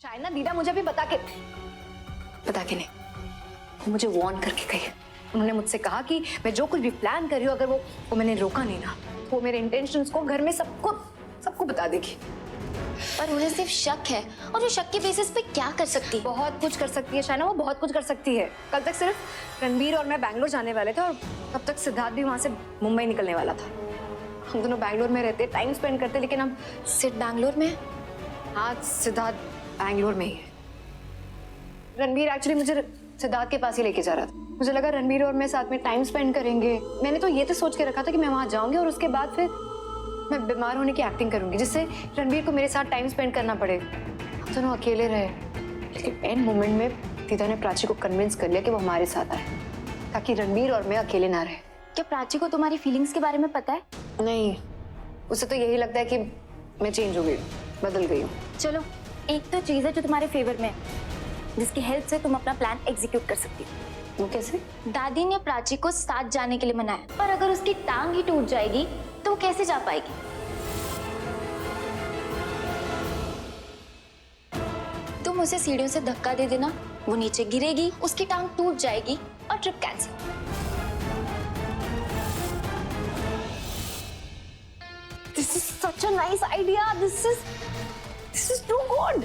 शायद ना दीदा मुझे भी बता के नहीं, वो मुझे वार्न करके गई है। उन्होंने मुझसे कहा कि मैं जो कुछ भी प्लान कर रही हूँ, अगर वो मैंने रोका नहीं ना, तो वो मेरे इंटेंशंस को घर में सबको बता देगी। पर उन्हें सिर्फ शक है, और वो शक के बेसिस पे क्या कर सकती है? बहुत कुछ कर सकती है शायना, वो बहुत कुछ कर सकती है। कल तक सिर्फ रणबीर और मैं बैंगलोर जाने वाले थे, और तब तक सिद्धार्थ भी वहां से मुंबई निकलने वाला था। हम दोनों बैंगलोर में रहते, टाइम स्पेंड करते, लेकिन अब सिर्फ बैंगलोर में? हाँ, सिद्धार्थ बैंगलोर में ही है। रणबीर एक्चुअली मुझे सिद्धार्थ के पास ही लेके जा रहा था। मुझे लगा रणबीर और मैं साथ में टाइम स्पेंड करेंगे। मैंने तो ये तो सोच के रखा था कि मैं वहां जाऊंगी और उसके बाद फिर मैं बीमार होने की एक्टिंग करूंगी, जिससे रणबीर को मेरे साथ टाइम स्पेंड करना पड़े। हम दोनों अकेले रहे, लेकिन एंड मोमेंट में दीदा ने प्राची को कन्विंस कर लिया कि वो हमारे साथ आए, ताकि रणबीर और मैं अकेले ना रहे। क्या प्राची को तुम्हारी फीलिंग्स के बारे में पता है? नहीं, उसे तो यही लगता है कि मैं चेंज हो गई, बदल गई हूँ। चलो, एक तो चीज है जो तुम्हारे फेवर में है, जिसकी हेल्प से तुम अपना प्लान एग्जीक्यूट कर सकती हो। वो कैसे? दादी ने प्राची को साथ जाने के लिए मनाया, पर अगर उसकी टांग ही टूट जाएगी तो वो कैसे जा पाएगी? तुम उसे सीढ़ियों से धक्का दे देना, वो नीचे गिरेगी, उसकी टांग टूट जाएगी और trip cancel. This is such a nice idea. This is too good.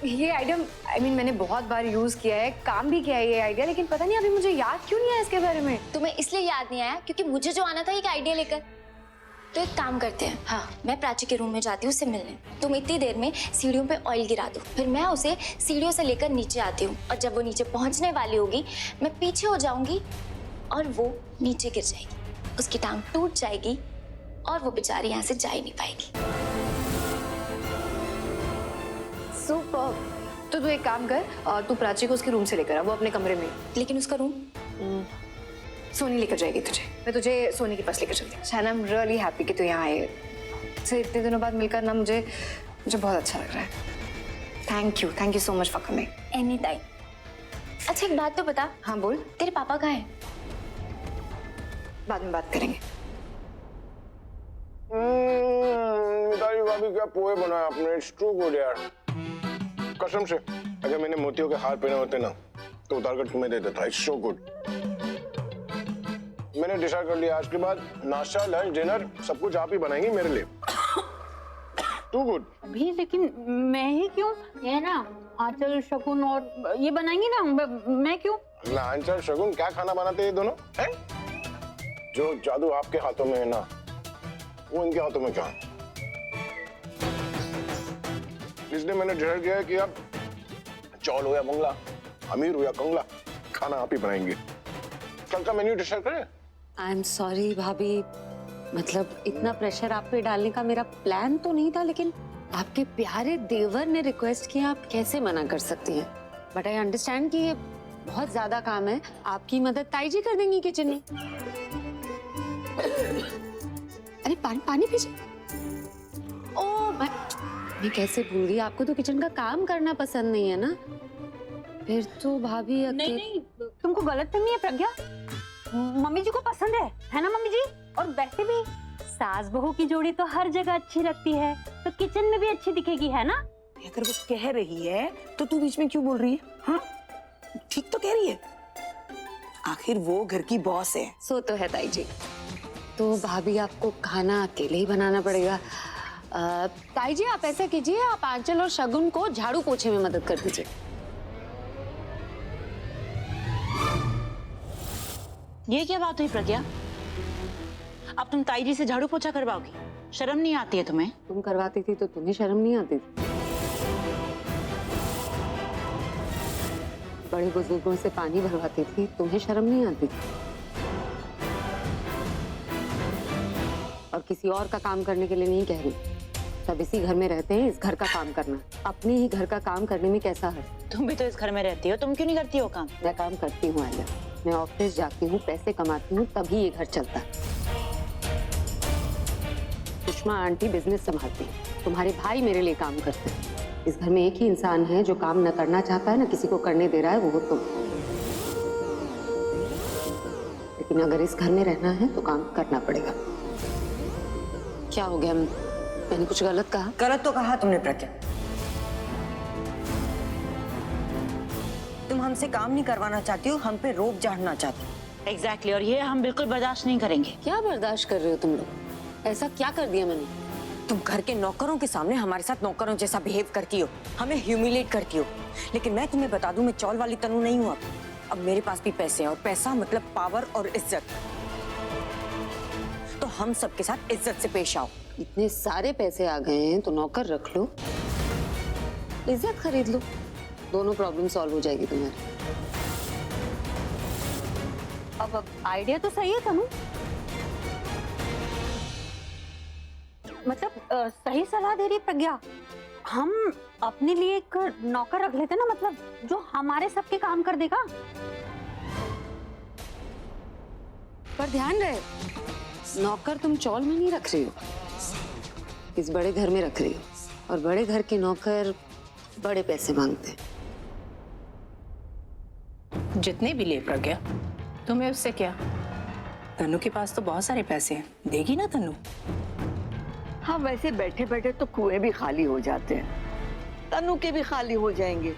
ये आइडिया मैंने बहुत बार यूज किया है, काम भी किया है ये आइडिया, लेकिन पता नहीं अभी मुझे याद क्यों नहीं है इसके बारे में। तुम्हें इसलिए याद नहीं आया क्योंकि मुझे जो आना था एक आइडिया लेकर। तो एक काम करते हैं, हाँ, मैं प्राची के रूम में जाती हूँ उससे मिलने। तुम इतनी देर में सीढ़ियों पे ऑयल गिरा दो, फिर मैं उसे सीढ़ियों से लेकर नीचे आती हूँ, और जब वो नीचे पहुँचने वाली होगी मैं पीछे हो जाऊंगी और वो नीचे गिर जाएगी, उसकी टांग टूट जाएगी और वो बेचारी यहाँ से जा ही नहीं पाएगी। सुपर। तो तू एक काम कर, तू प्राची को उसके रूम से लेकर आ, वो अपने कमरे में। लेकिन उसका रूम? सोनी लेकर जाएगी तुझे, मैं तुझे सोनी के पास लेकर चलती हूँ। शायना, आई एम रियली हैप्पी कि तू यहाँ आए। से इतने दिनों बाद मिलकर ना मुझे बहुत अच्छा लग रहा है। Thank you so much for coming. Any time. अच्छा, एक बात तो बता। हाँ बोल। तेरे पापा कहाँ हैं? बाद में बात करेंगे। मिताली भाभी क्या पोहे बनाया आपने, इट्स टू गुड यार। कसम से, अगर मैंने मोतियों के हार पहने होते ना तो उतार कर तुम्हें दे देता। It's so good. मैंने डिसाइड कर लिया, आज के बाद नाश्ता, लंच, डिनर सब कुछ आप ही बनाएंगी मेरे लिए। Too good. अभी लेकिन मैं ही क्यों? ये ना आंचल, शगुन और ये बनाएंगी ना, मैं क्यों? आंचल, शगुन क्या खाना बनाते हैं दोनों हैं? जो जादू आपके हाथों में है ना, वो इनके हाथों में क्या है? इसलिए मैंने डिसाइड किया है कि आप चौल हो या बंगला, अमीर हो या कंगला, खाना आप ही बनाएंगे। कल का मेन्यू डिसाइड करें? आई एम सॉरी भाभी, मतलब इतना प्रेशर आप पे डालने का मेरा प्लान तो नहीं था, लेकिन आपके प्यारे देवर ने रिक्वेस्ट किया, आप कैसे मना कर सकती हैं? बट आई अंडरस्टैंड कि ये बहुत ज्यादा काम है, आपकी मदद ताई जी कर देंगी किचन में। अरे पानी पीजिए। ओ मैं कैसे भूल गई, आपको तो किचन का काम करना पसंद नहीं है ना? फिर तो भाभी नहीं, तुमको गलतफहमी है प्रज्ञा। मम्मी जी को पसंद है ना मम्मी जी? और वैसे भी सास बहू की जोड़ी तो हर जगह अच्छी लगती है, तो किचन में भी अच्छी दिखेगी, है ना? अगर वो कह रही है तो तू बीच में क्यों बोल रही है? हाँ, ठीक तो कह रही है, आखिर वो घर की बॉस है। सो तो है ताई जी। तो भाभी आपको खाना अकेले ही बनाना पड़ेगा। ताई जी आप ऐसा कीजिए, आप आंचल और शगुन को झाड़ू पोछे में मदद कर दीजिए। ये क्या बात हुई प्रज्ञा? अब तुम ताई जी से झाड़ू पोछा करवाओगी? शर्म नहीं आती है तुम्हें? तुम करवाती थी तो तुम्हें शर्म नहीं आती थी? बड़े बुजुर्गों से पानी भरवाती थी, तुम्हें शर्म नहीं आती थी? और किसी और का काम करने के लिए नहीं कह रही, सब इसी घर में रहते हैं, इस घर का काम करना। अपने ही घर का काम करने में कैसा है? तुम भी तो इस घर में रहती हो, तुम क्यों नहीं करती हो काम? मैं काम करती हूँ आलिया, मैं ऑफिस जाती हूँ, पैसे कमाती हूँ, तभी ये घर चलता है। सुषमा आंटी बिजनेस संभालती है, तुम्हारे भाई मेरे लिए काम करते हैं। इस घर में एक ही इंसान है जो काम न करना चाहता है, न किसी को करने दे रहा है, वो हो तुम। लेकिन अगर इस घर में रहना है तो काम करना पड़ेगा। क्या हो गया, मैंने कुछ गलत कहा? गलत तो कहा तुमने प्रज्ञा। हमसे काम नहीं करवाना चाहती हो, हम पे रोब झाड़ना चाहती हो। एग्जैक्टली और ये हम बिल्कुल बर्दाश्त नहीं करेंगे। क्या बर्दाश्त कर रहे हो तुम लोग? ऐसा क्या कर दिया मैंने? तुम घर के नौकरों के सामने हमारे साथ नौकरों जैसा बिहेव करती हो, हमें ह्यूमिलेट करती हो। लेकिन मैं तुम्हें बता दूं, मैं चौल वाली तनु नहीं हूं अब मेरे पास भी पैसे हैं और पैसा मतलब पावर और इज्जत। तो हम सबके साथ इज्जत से पेश आओ। इतने सारे पैसे आ गए हैं तो नौकर रख लो, इज्जत खरीद लो, दोनों प्रॉब्लम सॉल्व हो जाएगी तुम्हारी। अब आइडिया तो सही है तनु, मतलब सही सलाह दे रही है प्रज्ञा। हम अपने लिए एक नौकर रख लेते ना, मतलब जो हमारे सबके काम कर देगा। पर ध्यान रहे, नौकर तुम चौल में नहीं रख रही हो, इस बड़े घर में रख रही हो, और बड़े घर के नौकर बड़े पैसे मांगते हैं। जितने भी ले प्रज्ञा, तुम्हें उससे क्या? तनु के पास तो बहुत सारे पैसे हैं, देगी ना तनु? हाँ, वैसे बैठे बैठे तो कुएं भी खाली हो जाते हैं, तनु के भी खाली हो जाएंगे,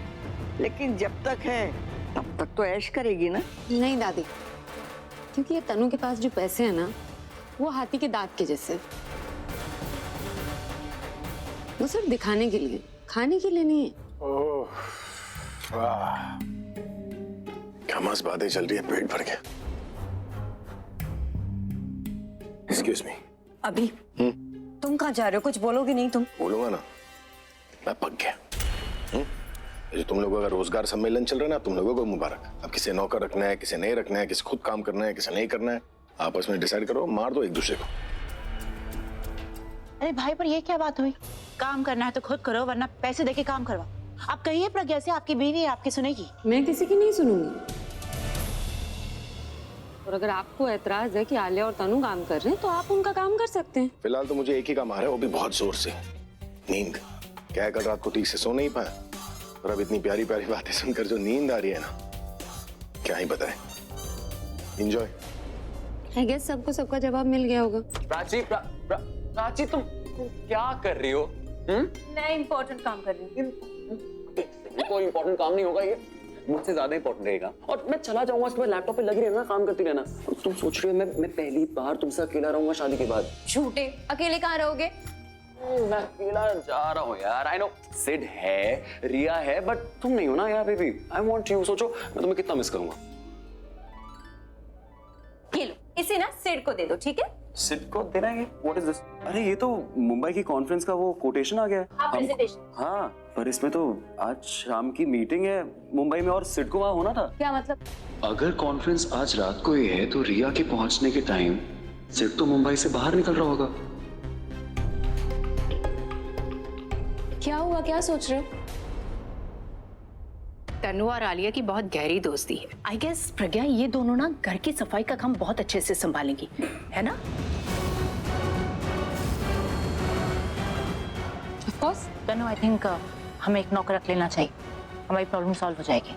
लेकिन जब तक है तब तक तो ऐश करेगी ना। नहीं दादी, क्योंकि ये तनु के पास जो पैसे हैं ना, वो हाथी के दांत के जैसे, वो सिर्फ दिखाने के लिए, खाने के लिए नहीं है। ओह वाह, क्या मस्त बातें चल रही है, पेट भर गया। Excuse me. अभी तुम कहाँ जा रहे हो? कुछ बोलोगे नहीं तुम? बोलूंगा ना, मैं पक गया। ये जो तुम लोगों का रोजगार सम्मेलन चल रहा है ना, तुम लोगों को मुबारक। अब किसे नौकर रखना है, किसे नहीं रखना है, किसे खुद काम करना है, किसे नहीं करना है, आपस में डिसाइड करो, मार दो एक दूसरे को। अरे भाई, पर ये क्या बात हुई? काम करना है तो खुद करो, वरना पैसे देके काम करवा। आप कहिए प्रज्ञा से, आपकी बीवी है, आपकी सुनेगी। मैं किसी की नहीं सुनूंगी। और अगर आपको ऐतराज है कि आलिया और तनु काम कर रहे हैं, तो आप उनका काम कर सकते हैं। फिलहाल तो मुझे एक ही काम आ रहा है, वो भी बहुत जोर से, नींद। क्या है, कल रात को ठीक से सो नहीं पाया, और अब इतनी प्यारी प्यारी बातें सुनकर जो नींद आ रही है ना, क्या ही बताएं। एंजॉय। आई गेस सबको सबका जवाब मिल गया होगा। प्राची, तुम क्या कर रही हो? मैं इम्पोर्टेंट काम कर रही हूँ। कोई इम्पोर्टेंट काम नहीं होगा, ये मुझसे ज्यादा इम्पोर्टेंट रहेगा। और मैं चला जाऊंगा, उसके बाद लैपटॉप पे लगी रहना, काम करती रहना। तुम सोच रही हो मैं पहली बार तुमसे अकेला रहूंगा शादी के बाद? झूठे, अकेले कहाँ रहोगे? मैं अकेला जा रहा हूँ यार। आई नो सिड है, रिया है, बट तुम नहीं हो ना यार बेबी। I want you. सोचो मैं तुम्हें कितना मिस करूंगा। ये लो, इसे ना सिड को दे दो, ठीक है? सिड को देना है? What is this? अरे ये तो मुंबई की कॉन्फ्रेंस का वो कोटेशन आ गया है। प्रेजेंटेशन। हाँ, पर इसमें तो आज शाम की मीटिंग है मुंबई में, और सिड को वहां होना था। क्या मतलब? अगर कॉन्फ्रेंस आज रात को ही है तो रिया के पहुंचने के टाइम सिड तो मुंबई से बाहर निकल रहा होगा। क्या हुआ, क्या सोच रहे हो? तनु और आलिया की बहुत गहरी दोस्ती है। आई गेस प्रज्ञा, ये दोनों ना घर की सफाई का काम बहुत अच्छे से संभालेंगी, है ना? Of course. Tanu, I think हमें एक नौकर रख लेना चाहिए, हमारी प्रॉब्लम सॉल्व हो जाएगी।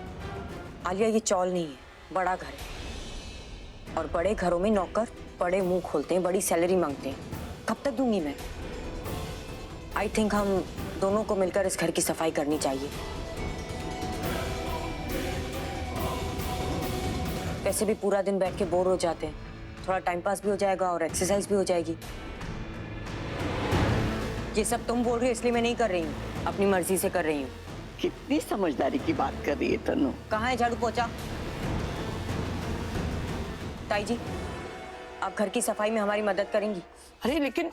आलिया, ये चौल नहीं है, बड़ा घर है, और बड़े घरों में नौकर बड़े मुंह खोलते हैं, बड़ी सैलरी मांगते हैं। कब तक दूंगी मैं? आई थिंक हम दोनों को मिलकर इस घर की सफाई करनी चाहिए। वैसे भी पूरा दिन बैठ के बोर हो जाते हैं, थोड़ा टाइम पास भी हो जाएगा और एक्सरसाइज भी हो जाएगी। ये सब तुम बोल रही हो इसलिए मैं नहीं कर रही हूँ, अपनी मर्जी से कर रही हूँ। कितनी समझदारी की बात कर रही है तनु। कहाँ है झाड़ू पोछा? ताई जी, आप घर की सफाई में हमारी मदद करेंगी? अरे लेकिन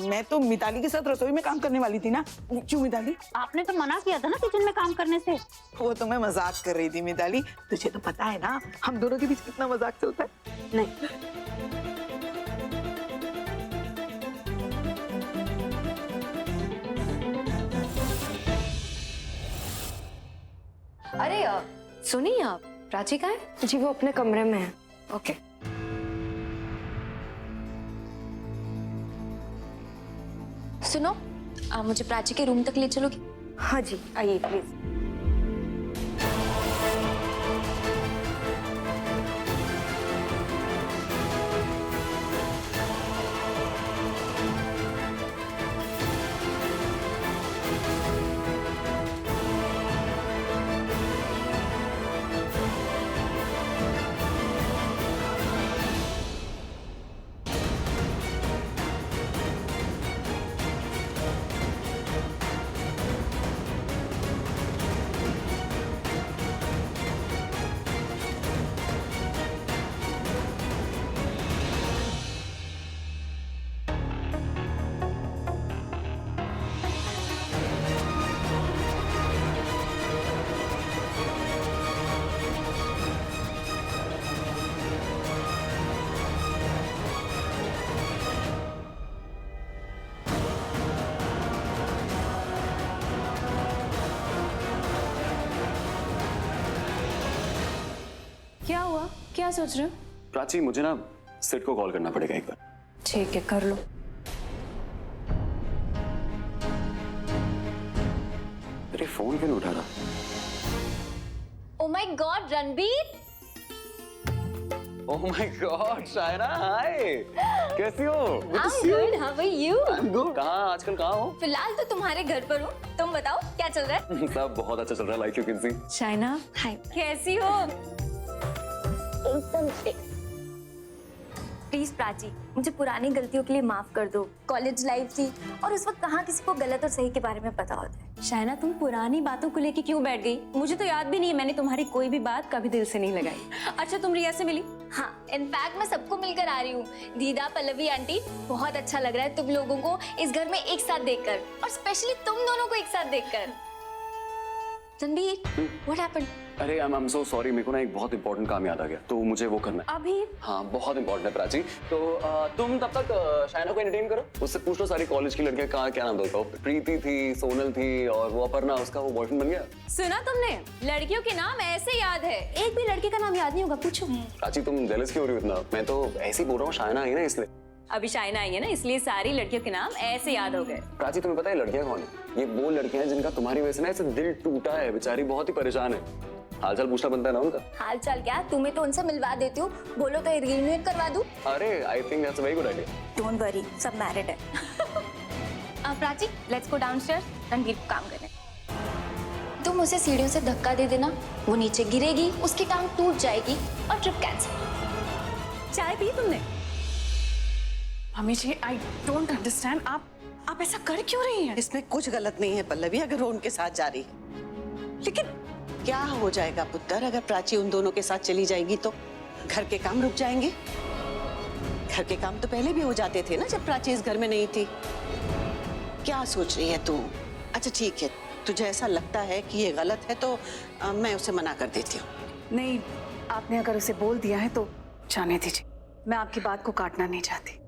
मैं तो मिताली के साथ रसोई में काम करने वाली थी ना। क्यों मिताली? आपने तो मना किया था ना किचन में काम करने से। वो तो मैं मजाक कर रही थी मिताली, तुझे तो पता है ना हम दोनों के बीच कितना मजाक चलता है। नहीं, अरे सुनिए, आप प्राची कहाँ है? जी वो अपने कमरे में है। ओके। सुनो, मुझे प्राची के रूम तक ले चलोगी? हाँ जी, आइए प्लीज। क्या हुआ? क्या सोच रहे हो? प्राची, मुझे ना सिड को कॉल करना पड़ेगा एक बार। ठीक है, कर लो। तेरे फोन क्यों नहीं उठा रहा? Oh my God Ranbir! Oh my God Shaira, hi, कैसी हो? I'm good, how are you? I'm good. कहाँ आजकल कहाँ हो? फिलहाल तो तुम्हारे घर पर हूँ। तुम बताओ क्या चल रहा है? सब बहुत अच्छा चल रहा है, like you can see. Shaina, hi, कैसी हो? एकदम प्लीज प्राची, मुझे पुरानी गलतियों के लिए माफ कर दो। कॉलेज लाइफ थी और उस वक्त कहाँ किसी को गलत और सही के बारे में पता होता है। शायना, तुम पुरानी बातों को लेके क्यों बैठ गई? मुझे तो याद भी नहीं है, मैंने तुम्हारी कोई भी बात कभी दिल से नहीं लगाई। अच्छा, तुम रिया से मिली? हाँ, इनफैक्ट मैं सबको मिलकर आ रही हूँ। दीदा, पल्लवी आंटी, बहुत अच्छा लग रहा है तुम लोगों को इस घर में एक साथ देखकर, और स्पेशली तुम दोनों को एक साथ देखकर। Ranbir, what happened? अरे आई एम सो सॉरी, मेरे को ना एक बहुत इंपॉर्टेंट काम याद आ गया, तो मुझे वो करना है अभी? हाँ, बहुत इंपॉर्टेंट है प्राची। तो तुम तब तक शायना को एंटरटेन करो, उससे पूछ लो सारी कॉलेज की लड़कियां कहाँ, क्या नाम था, प्रीति थी, सोनल थी, और वो अपर्णा, उसका वो बॉयफ्रेंड बन गया। सुना तुमने? लड़कियों के नाम ऐसे याद है, एक भी लड़की का नाम याद नहीं होगा, पूछो। प्राची, तुम जेलस क्यों हो रही हो इतना? मैं तो ऐसे ही बोल रहा हूँ, शायना आई ना इसलिए। अभी शाइना आई है ना, इसलिए सारी लड़कियों के नाम ऐसे याद हो गए। प्राची, तुम्हें पता है लड़कियां कौन है? ये वो लड़कियां हैं जिनका तुम्हारी वजह से ना ऐसे दिल टूटा है, बेचारी बहुत ही परेशान है। हालचाल पूछना बनता है ना उनका। हाल चाल क्या, तुम्हें तो उनसे मिलवा देती हूँ, बोलो तो रियूनियन करवा दूँ। अरे I think that's a very good idea. Don't worry, सब मैरिड है। Prachi, let's go downstairs, Ranbir को काम करने। तुम उसे सीढ़ियों से धक्का दे देना, वो नीचे गिरेगी, उसकी टांग टूट जाएगी और ट्रिप कैंसिल। चाय पी तुमने? Mummy ji, I don't understand, आप ऐसा कर क्यों रही हैं? इसमें कुछ गलत नहीं है पल्लवी, अगर वो उनके साथ जा रही है। लेकिन क्या हो जाएगा पुत्र अगर प्राची उन दोनों के साथ चली जाएगी तो? घर के काम रुक जाएंगे। घर के काम तो पहले भी हो जाते थे ना जब प्राची इस घर में नहीं थी। क्या सोच रही है तू? अच्छा ठीक है, तुझे ऐसा लगता है कि ये गलत है तो मैं उसे मना कर देती हूँ। नहीं, आपने अगर उसे बोल दिया है तो जाने दीजिए, मैं आपकी बात को काटना नहीं चाहती।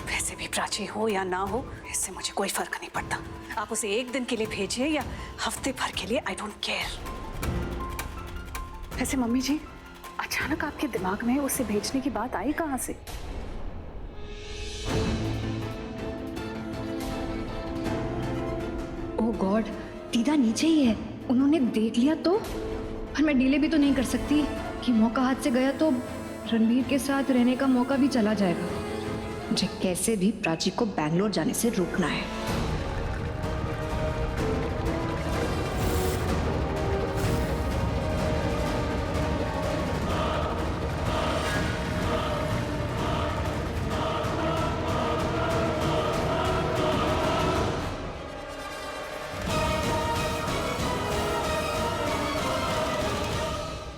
वैसे भी प्राची हो या ना हो, इससे मुझे कोई फर्क नहीं पड़ता। आप उसे एक दिन के लिए भेजिए या हफ्ते भर के लिए, आई डोंट केयर। वैसे मम्मी जी, अचानक आपके दिमाग में उसे भेजने की बात आई कहाँ से? ओह गॉड, दीदा नीचे ही है, उन्होंने देख लिया तो? पर मैं डिले भी तो नहीं कर सकती कि मौका हाथ से गया तो रणबीर के साथ रहने का मौका भी चला जाएगा। मुझे कैसे भी प्राची को बैंगलोर जाने से रोकना है।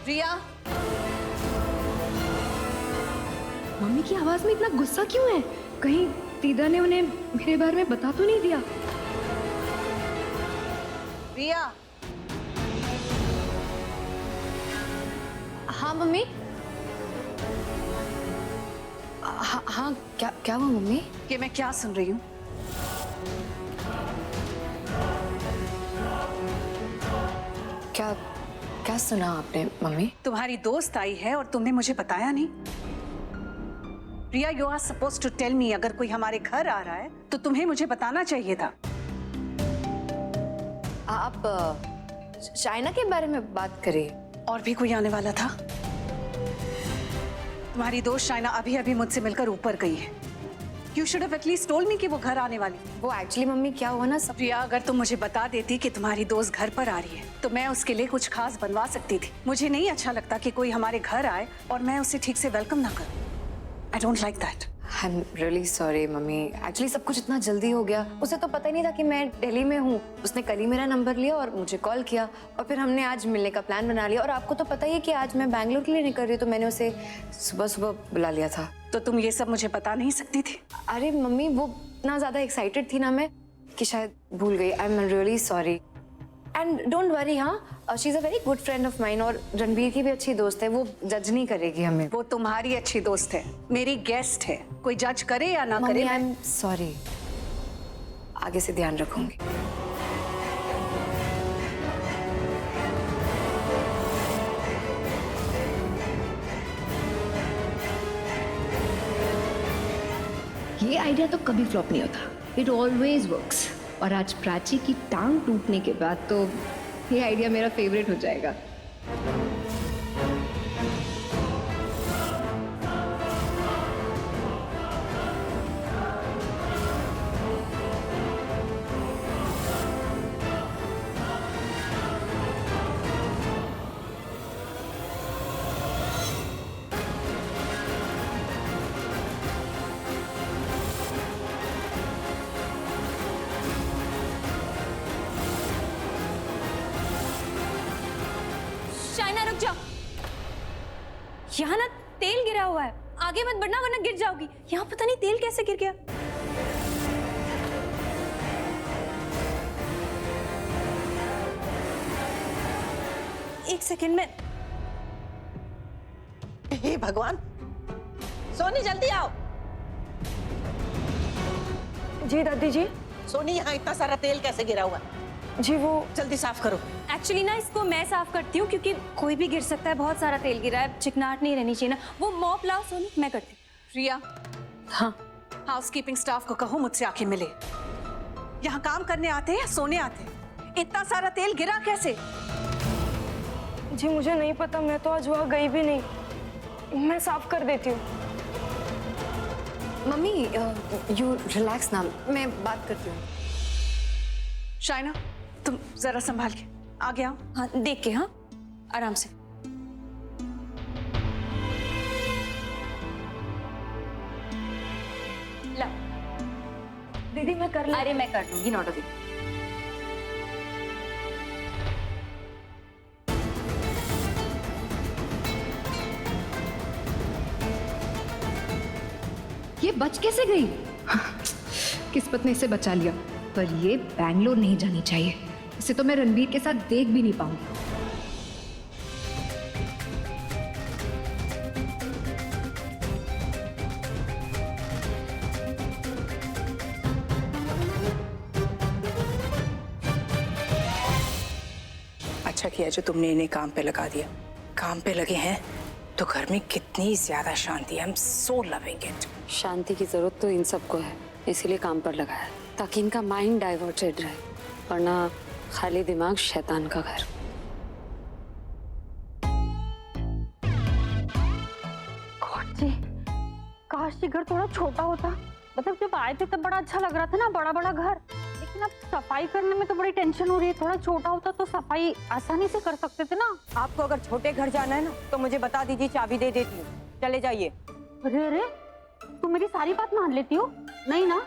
रिया, मम्मी की आवाज में इतना गुस्सा क्यों है? कहीं दीदा ने उन्हें मेरे बारे में बता तो नहीं दिया? रिया। हाँ मम्मी। हाँ, क्या हुआ मम्मी? ये मैं क्या सुन रही हूँ? क्या सुना आपने मम्मी? तुम्हारी दोस्त आई है और तुमने मुझे बताया नहीं। Riya, you are suppose to tell me, अगर कोई हमारे घर आ रहा है तो तुम्हें मुझे बताना चाहिए था। आप शाइना के बारे में बात करिए। और भी कोई आने वाला था? तुम्हारी दोस्त शाइना अभी अभी मुझसे मिलकर ऊपर गई है। You should have at least told me कि वो घर आने वाली। वो एक्चुअली मम्मी क्या हुआ ना, प्रिया, अगर तुम मुझे बता देती कि तुम्हारी दोस्त घर पर आ रही है तो मैं उसके लिए कुछ खास बनवा सकती थी। मुझे नहीं अच्छा लगता कि कोई हमारे घर आए और मैं उसे ठीक से वेलकम ना करूं। I don't like that. I'm really sorry mummy, actually सब कुछ इतना जल्दी हो गया। उसे तो पता ही नहीं था कि मैं दिल्ली में हूँ। उसने कल ही मेरा नंबर लिया और मुझे कॉल किया और फिर हमने आज मिलने का प्लान बना लिया। और आपको तो पता ही है कि आज मैं बैंगलोर के लिए निकल रही हूँ, तो मैंने उसे सुबह सुबह बुला लिया था। तो तुम ये सब मुझे बता नहीं सकती थी? अरे मम्मी, वो इतना ज्यादा एक्साइटेड थी ना मैं कि शायद भूल गई। I am really sorry and don't worry. हाँ, she is a very good friend of mine और रणबीर की भी अच्छी दोस्त है, वो जज नहीं करेगी हमें। वो तुम्हारी अच्छी दोस्त है, मेरी गेस्ट है, कोई जज करे या ना करे। आई एम सॉरी, आगे से ध्यान रखूंगी। ये आइडिया तो कभी फ्लॉप नहीं होता, इट ऑलवेज वर्क्स। और आज प्राची की टांग टूटने के बाद तो ये आइडिया मेरा फेवरेट हो जाएगा। शाइना रुक जाओ, यहाँ ना तेल गिरा हुआ है, आगे मत बढ़ना वरना गिर जाओगी। यहाँ पता नहीं तेल कैसे गिर गया। एक सेकंड में। हे भगवान, सोनी जल्दी आओ। जी दादी जी। सोनी, यहाँ इतना सारा तेल कैसे गिरा हुआ है? जी वो जल्दी साफ करो। एक्चुअली ना इसको मैं साफ करती हूँ क्योंकि कोई भी गिर सकता है, बहुत सारा तेल गिरा है, चिकनाहट नहीं रहनी चाहिए ना। वो मॉप लाओ सोनी, मैं करती हूँ। रिया, हाँ हाउसकीपिंग स्टाफ को कहो मुझसे आके मिले। यहाँ काम करने आते हैं या सोने आते हैं? इतना सारा तेल गिरा कैसे? जी मुझे नहीं पता, मैं तो आज वहाँ गई भी नहीं, मैं साफ कर देती हूँ। मम्मी यू रिलैक्स ना, मैं बात करती हूँ। शाइना, तुम जरा संभाल के आगे आओ। हाँ देख के, हाँ आराम से। ला दीदी मैं कर लूँ। अरे मैं कर दूंगी, नॉट अ बिग। ये बच कैसे गई? किस्मत ने इसे बचा लिया, पर ये बैंगलोर नहीं जानी चाहिए। इसे तो मैं रणबीर के साथ देख भी नहीं पाऊंगी। अच्छा किया जो तुमने इन्हें काम पे लगा दिया। काम पे लगे हैं तो घर में कितनी ज्यादा शांति है। I am so loving it. शांति की जरूरत तो इन सबको है, इसीलिए काम पर लगाया ताकि इनका माइंड डाइवर्टेड रहे, वरना खाली दिमाग शैतान का घर। काश ये घर थोड़ा छोटा होता। मतलब जब आए थे तब बड़ा अच्छा लग रहा था ना, बड़ा बड़ा घर, लेकिन अब सफाई करने में तो बड़ी टेंशन हो रही है। थोड़ा छोटा होता तो सफाई आसानी से कर सकते थे ना। आपको अगर छोटे घर जाना है ना तो मुझे बता दीजिए, चाबी दे देती हूँ, चले जाइए। अरे अरे, तुम मेरी सारी बात मान लेती हो? नहीं ना,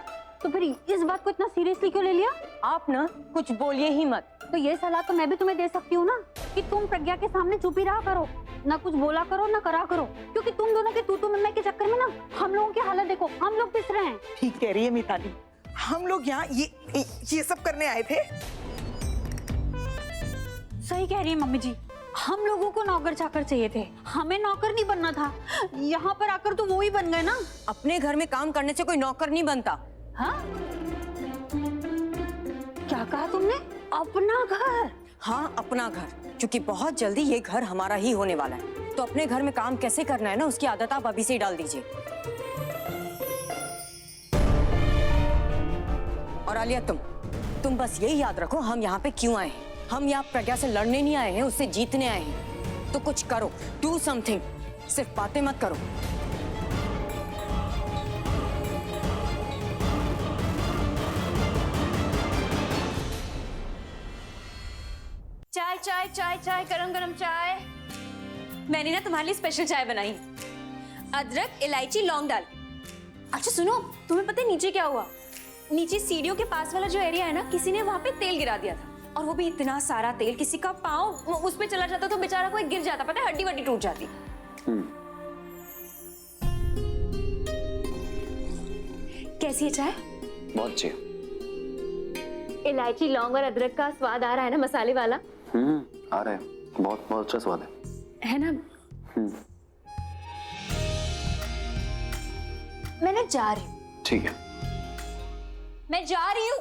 तो फिर इस बात को इतना सीरियसली क्यों ले लिया? आप ना कुछ बोलिए ही मत। तो ये सलाह तो मैं भी तुम्हें दे सकती हूँ ना कि तुम प्रज्ञा के सामने चुप ही रहा करो, ना कुछ बोला करो ना करा करो, क्योंकि तुम दोनों के तू मैं के चक्कर में ना हम लोगों की हालत देखो, हम लोग पिस रहे हैं। ठीक कह रही है मिताली, हम लोग यहाँ ये सब करने आए थे। सही कह रही है मम्मी जी, हम लोगों को नौकर चाकर चाहिए थे, हमें नौकर नहीं बनना था। यहाँ पर आकर तो वो ही बन गए ना। अपने घर में काम करने से कोई नौकर नहीं बनता। हाँ? क्या कहा तुमने? अपना घर? हाँ अपना घर, क्योंकि बहुत जल्दी ये घर हमारा ही होने वाला है। तो अपने घर में काम कैसे करना है ना, उसकी आदत आप अभी से ही डाल दीजिए। और आलिया, तुम बस यही याद रखो हम यहाँ पे क्यों आए हैं। हम यहाँ प्रज्ञा से लड़ने नहीं आए हैं, उससे जीतने आए हैं। तो कुछ करो, डू समथिंग, सिर्फ बातें मत करो। चाय चाय चाय चाय, गरम गरम चाय। मैंने ना तुम्हारे लिए स्पेशल चाय बनाई, अदरक इलायची लौंग डाल। अच्छा सुनो, तुम्हें पता है नीचे क्या हुआ? नीचे सीढ़ियों के पास वाला जो एरिया है ना, किसी ने वहां पे तेल गिरा दिया था, और वो भी इतना सारा तेल, किसी का पाँव उस पे चला जाता तो बेचारा कोई गिर जाता, पता है हड्डी वड्डी टूट जाती। कैसी है चाय? बहुत अच्छी। इलायची लौंग और अदरक का स्वाद आ रहा है ना, मसाले वाला। आ रहा है, बहुत बहुत अच्छा स्वाद है ना? मैं ना जा रही हूँ। ठीक है, मैं जा रही हूँ।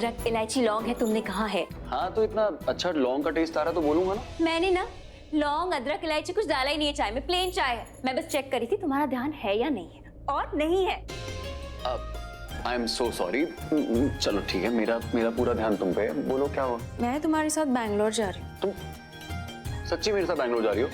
अदरक इलायची लौंग है, तुमने कहा है। हाँ तो इतना अच्छा लौंग का टेस्ट आ रहा है तो बोलूंगा ना। मैंने ना लौंग अदरक इलायची कुछ डाला ही नहीं है चाय में, प्लेन चाय है। मैं बस चेक करी थी तुम्हारा ध्यान है या नहीं है, और नहीं है। I am so sorry. चलो ठीक है, मेरा पूरा ध्यान तुम पे है। बोलो क्या हुआ? मैं तुम्हारे साथ बैंगलोर जा रही हूँ। तुम सच्ची मेरे साथ बैंगलोर जा रही हो?